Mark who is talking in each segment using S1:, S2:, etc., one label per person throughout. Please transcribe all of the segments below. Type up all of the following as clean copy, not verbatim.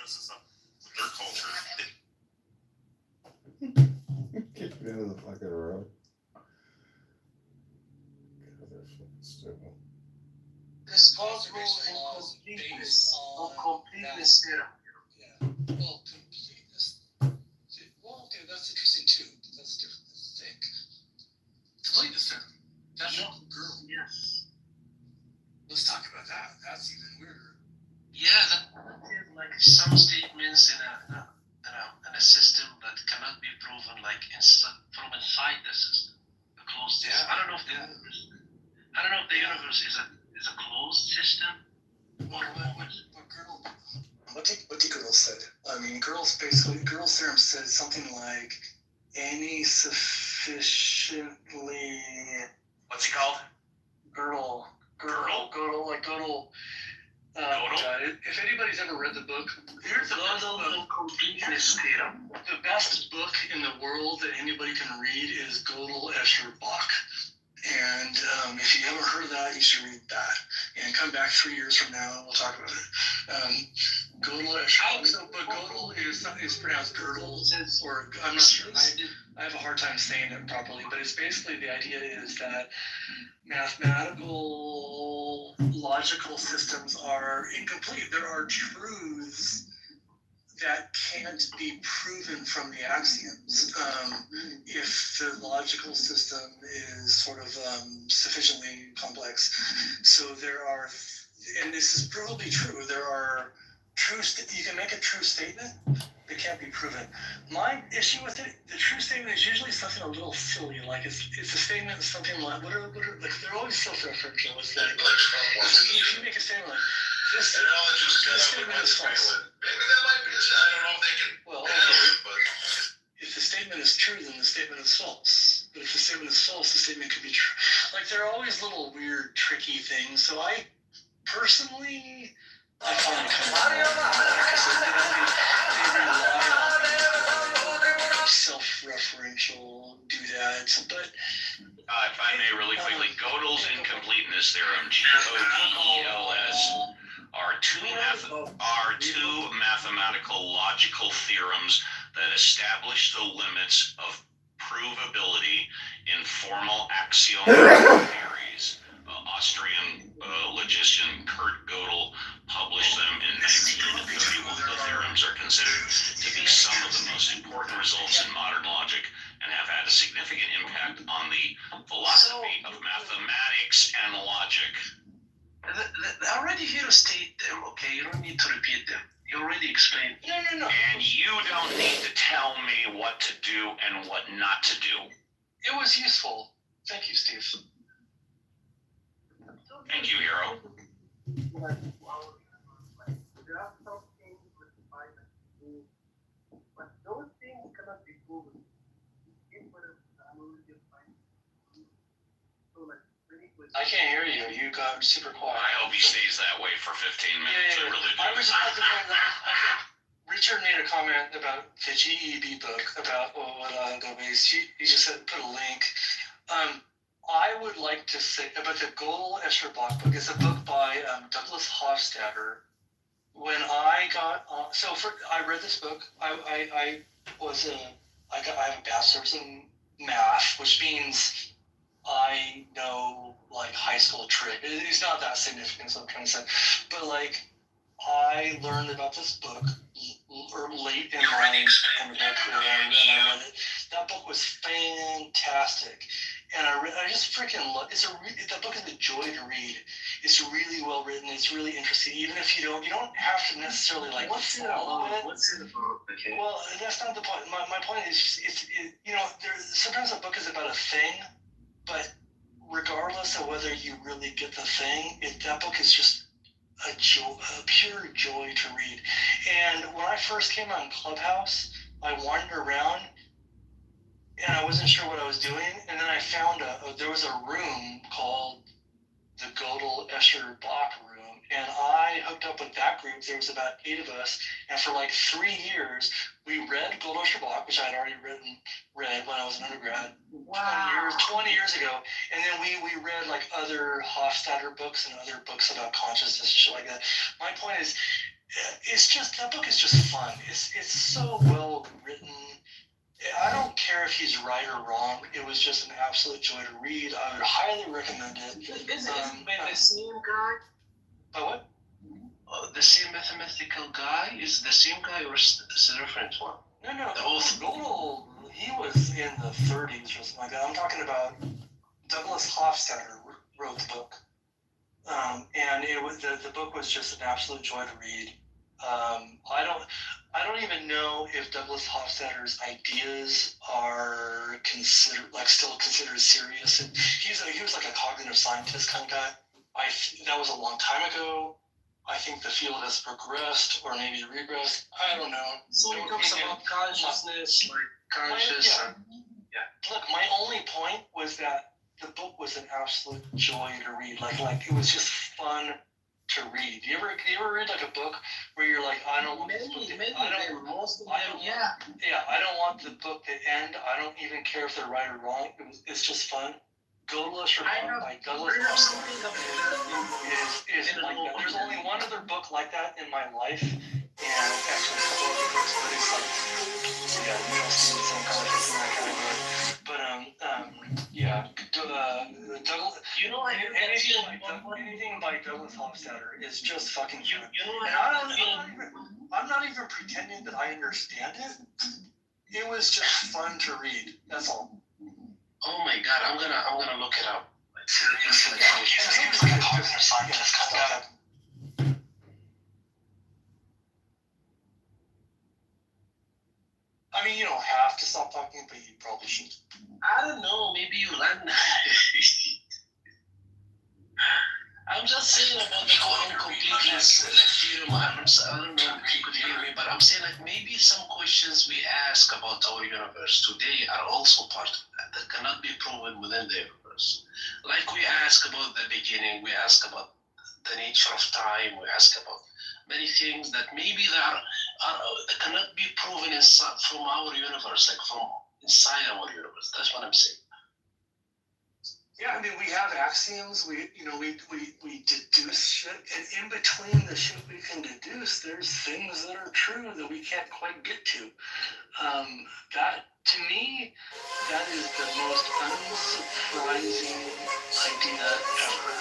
S1: dresses up with their culture.
S2: Kick me out of the fucking road. God, they're fucking stupid.
S3: This possible incompleteness of completeness theorem.
S4: Yeah. Well, completeness. Well, okay, that's interesting too. That's different. That's thick. Completeness theorem. That's a girl.
S3: Yes.
S4: Let's talk about that. That's even weirder.
S3: Yeah, that is like some statements in a system that cannot be proven from inside the system. A closed system.
S4: Yeah.
S3: I don't know if the universe is a closed system.
S4: What did Gödel said? I mean, Gödel's theorem says something like any sufficiently.
S1: What's he called?
S4: Gödel.
S1: Gödel?
S4: If anybody's ever read the book, here's the
S3: Gödel completeness theorem.
S4: The best book in the world that anybody can read is Gödel Escher Bach. And if you haven't heard of that, you should read that. And come back 3 years from now, and we'll talk about it. Gödel Escher. But Gödel is pronounced Gödel, or I'm not sure. I have a hard time saying it properly, but it's basically the idea is that mathematical logical systems are incomplete. There are truths that can't be proven from the axioms if the logical system is sort of sufficiently complex. So there are, and this is probably true, there are you can make a true statement that can't be proven. My issue with it, the true statement is usually something a little silly, like it's a statement something like, what are like, they're always self-referential. It's like, if you make a statement like, this statement is false.
S1: Maybe that might be. I don't know if they can.
S4: Well, okay. If the statement is true, then the statement is false. But if the statement is false, the statement could be true. Like, there are always little weird, tricky things. So I personally, I find it kind of because they rely on self-referential doodads. But
S1: if I may really quickly, Gödel's incompleteness theorem, GODELS, are two mathematical logical theorems that establish the limits of provability in formal axiomatic theories. Austrian logician Kurt Gödel published them in 1931. The theorems are considered to be some of the most important results in modern logic and have had a significant impact on the philosophy of mathematics and logic.
S3: I already hear you state them, okay? You don't need to repeat them. You already explained.
S4: No.
S1: And you don't need to tell me what to do and what not to do.
S4: It was useful. Thank you, Steve.
S1: Thank you, Hero.
S5: There are some things with finance, but those things cannot be proven.
S4: I can't hear you. You got super quiet.
S1: I hope he stays that way for 15 minutes.
S4: Yeah.
S1: I really do.
S4: I was about to point out, I think Richard made a comment about the GEB book, about he just said, put a link. I would like to say about the Gödel Escher Bach book. It's a book by Douglas Hofstadter. When I got I read this book. I have a bachelor's in math, which means I know like high school trig. It's not that significant, so I'm trying to say. But like, I learned about this book late in my undergrad career, and I read it. That book was fantastic, and I just freaking love. That book is a joy to read. It's really well written. It's really interesting. Even if you don't have to necessarily like follow it.
S3: What's in the book? Okay.
S4: Well, that's not the point. My point is, sometimes a book is about a thing, but regardless of whether you really get the thing, that book is just a pure joy to read. And when I first came on Clubhouse, I wandered around and I wasn't sure what I was doing. And then I found there was a room called the Gödel Escher Bach room. And I hooked up with that group. There was about 8 of us. And for like 3 years, we read Gödel Escher Bach, which I had already read when I was an undergrad.
S3: Wow.
S4: 20 years ago. And then we read like other Hofstadter books and other books about consciousness and shit like that. My point is, it's just, that book is just fun. It's so well written. I don't care if he's right or wrong. It was just an absolute joy to read. I would highly recommend it.
S3: Is it by the same guy?
S4: By what?
S3: The same mathematical guy? Is the same guy or is it a different one?
S4: No.
S3: The author.
S4: Godel, he was in the 30s or something like that. I'm talking about Douglas Hofstadter wrote the book. And it was the book was just an absolute joy to read. I don't even know if Douglas Hofstadter's ideas are still considered serious. And he was like a cognitive scientist kind of guy. That was a long time ago. I think the field has progressed or maybe regressed. I don't know.
S3: So it talks about consciousness, like conscious.
S4: Look, my only point was that the book was an absolute joy to read. Like it was just fun to read. You ever read like a book where you're like, I don't want this book to end. I don't want the book to end. I don't even care if they're right or wrong. It's just fun. Godless or by Douglas is like that. There's only one other book like that in my life, and actually a couple other books, but it's like, yeah, you don't see some concepts in that kind of book. But Douglas.
S3: You know,
S4: Anything by Douglas Hofstadter is just fucking fun.
S3: You know,
S4: I'm not even pretending that I understand it. It was just fun to read. That's all.
S3: oh my god, I'm gonna look it up.
S4: Seriously, he's like a cognitive scientist kind of guy. I mean, you don't have to stop talking, but you probably should.
S3: I don't know, maybe you learn. I'm just saying about the incompleteness theorem. I don't know if you could hear me, but I'm saying like maybe some questions we ask about our universe today are also part of that cannot be proven within the universe. Like we ask about the beginning, we ask about the nature of time, we ask about many things that maybe that cannot be proven from our universe, like from inside our universe. That's what I'm saying.
S4: Yeah, I mean, we have axioms. We deduce shit, and in between the shit we can deduce, there's things that are true that we can't quite get to. That, to me, that is the most unsurprising idea ever.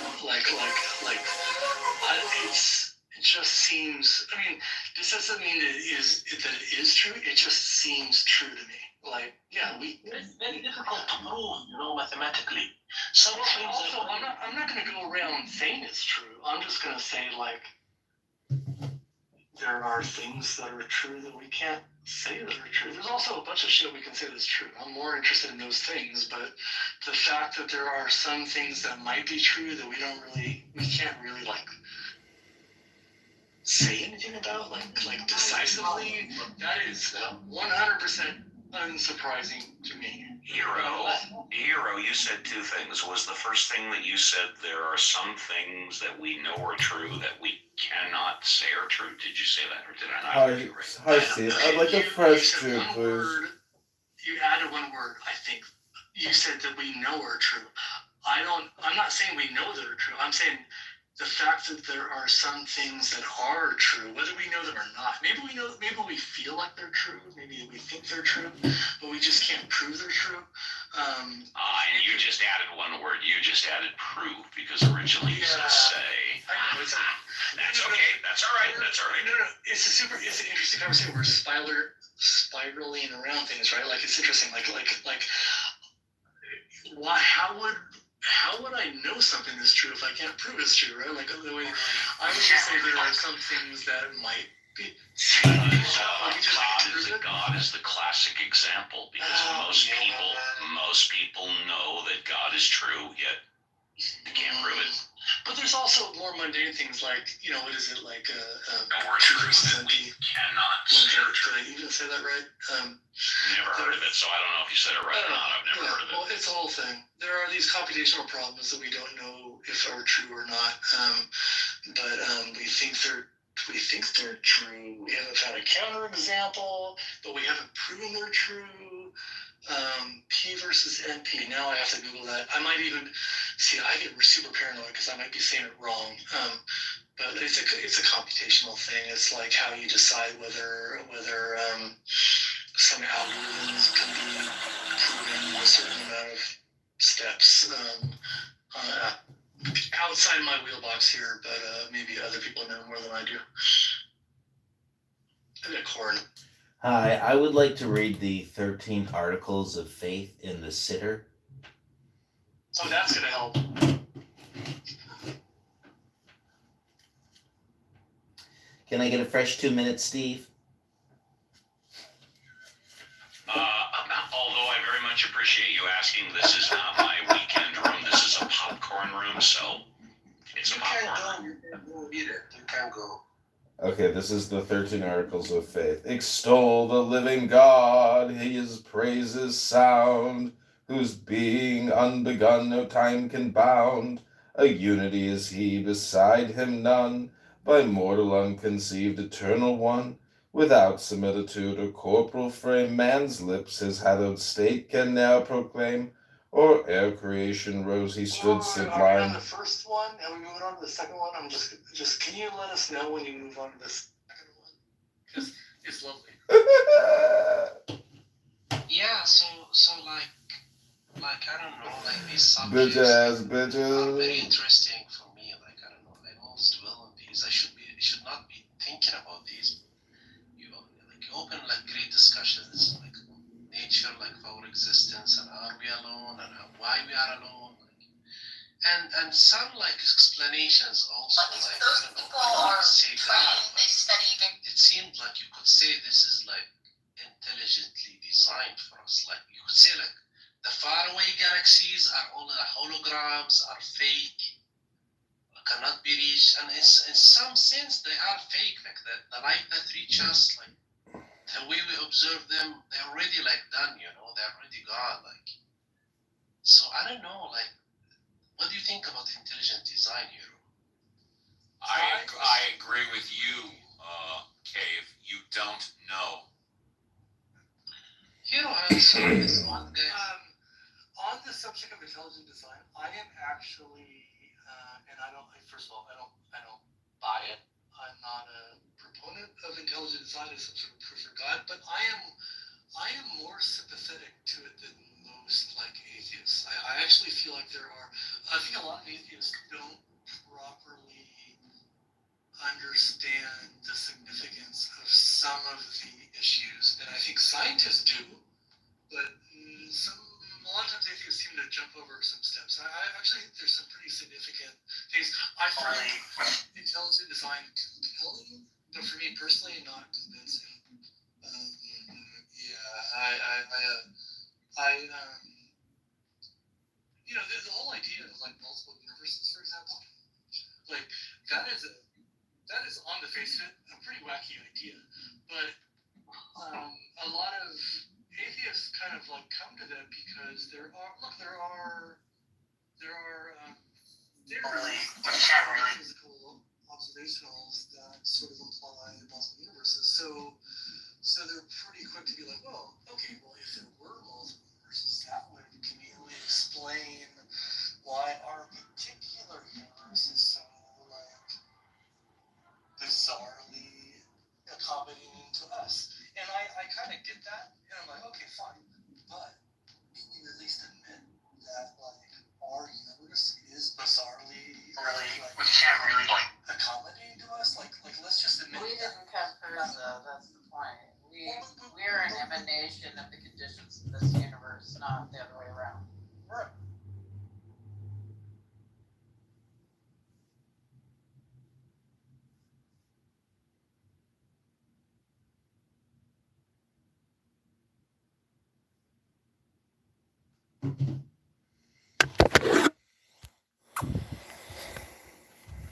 S4: It just seems. I mean, this doesn't mean that it is true. It just seems true to me. Like, yeah,
S3: It's very difficult to prove, mathematically. Some things.
S4: Also, I'm not going to go around saying it's true. I'm just going to say like there are things that are true that we can't say that are true. There's also a bunch of shit we can say that's true. I'm more interested in those things, but the fact that there are some things that might be true that we can't really like say anything about, like decisively, that is 100% unsurprising to me.
S1: Hero, you said two things. Was the first thing that you said there are some things that we know are true that we cannot say are true? Did you say that, or did I not hear you right?
S2: Hi, Steve. I'd like a fresh two, please.
S4: You added one word, I think. You said that we know are true. I'm not saying we know that are true. I'm saying the fact that there are some things that are true, whether we know them or not. Maybe we feel like they're true. Maybe we think they're true, but we just can't prove they're true.
S1: And you just added one word. You just added prove, because originally you said say.
S4: I know,
S1: That's okay. That's all right. That's all right.
S4: No. It's an interesting conversation. We're spiraling around things, right? Like, it's interesting. Why? How would I know something is true if I can't prove it's true, right? Like, the way I would just say there are some things that might be.
S1: God is the classic example, because most people know that God is true, yet you can't prove it.
S4: But there's also more mundane things like, what is it, like
S1: We cannot say are true.
S4: Did I even say that right?
S1: Never heard of it, so I don't know if you said it right or not. I've never heard of it.
S4: Well, it's a whole thing. There are these computational problems that we don't know if are true or not, but we think they're true. We haven't found a counterexample, but we haven't proven they're true. P versus NP. Now I have to Google that. I might even see. I get super paranoid because I might be saying it wrong. But it's a computational thing. It's like how you decide whether some algorithms can be proven in a certain amount of steps. Outside my wheelbox here, but maybe other people know more than I do. Corn.
S2: Hi, I would like to read the 13 Articles of Faith in the Sitter.
S4: Oh, that's gonna help.
S2: Can I get a fresh 2 minutes, Steve?
S1: Although I very much appreciate you asking, this is not my weekend room. This is a popcorn room, so it's a popcorn room.
S3: You can't go either. You can't go.
S2: Okay, this is the 13 Articles of Faith. Extol the living God, his praises sound, whose being unbegun no time can bound. A unity is he, beside him none, by mortal unconceived eternal one. Without similitude or corporal frame, man's lips his hallowed state can now proclaim. Or ere creation rose, he stood
S4: Are we on
S2: sublime.
S4: the first one? Are we moving on to the second one? I'm just can you let us know when you move on to the second one? Because it's lovely.
S3: Yeah, so like I don't know, like these
S2: Bitch
S3: subjects
S2: ass
S3: are very
S2: bitches.
S3: interesting for me. Like I don't know, I always dwell on these. I should not be thinking about these. You open like great discussions, like nature, like our existence, and are we alone, and why we are alone, and some like explanations also. Like
S6: those
S3: I don't know,
S6: people
S3: I
S6: are
S3: wouldn't say
S6: trained,
S3: God,
S6: they study even.
S3: it seemed like you could say this is like intelligently designed for us. Like you could say like the faraway galaxies are all the holograms, are fake, cannot be reached, and in some sense they are fake. Like the light that reach us, like the way we observe them, they're already like done. They're already gone. Like so, I don't know. Like, what do you think about intelligent design, Hero?
S1: I agree with you, Cave. You don't know.
S3: Hero answer this one guy.
S4: On the subject of intelligent design, I am actually, and I don't. First of all, I don't buy it. I'm not a proponent of intelligent design as some sort of proof for God, but I am more sympathetic to it than most like atheists. I actually feel like I think a lot of atheists don't properly understand the significance of some of the issues that I think scientists do, but a lot of times atheists seem to jump over some steps. I actually think there's some pretty significant things. I find intelligent design compelling, but for me personally, not convincing. The whole idea of like multiple universes, for example, like that is on the face of it a pretty wacky idea, but a lot of atheists kind of like come to that because there are physical observationals that sort of imply multiple universes. So they're pretty quick to be like, well, okay, well if there were multiple universes, that would conveniently explain why our particular universe is so like bizarrely accommodating to us. And I kind of get that, and I'm like, okay, fine, but can you at least admit that like our universe is bizarrely accommodating to us? Like let's just admit
S6: We
S4: that.
S6: didn't come first, though. That's the point. We're an emanation of the conditions of this universe, not the other way around.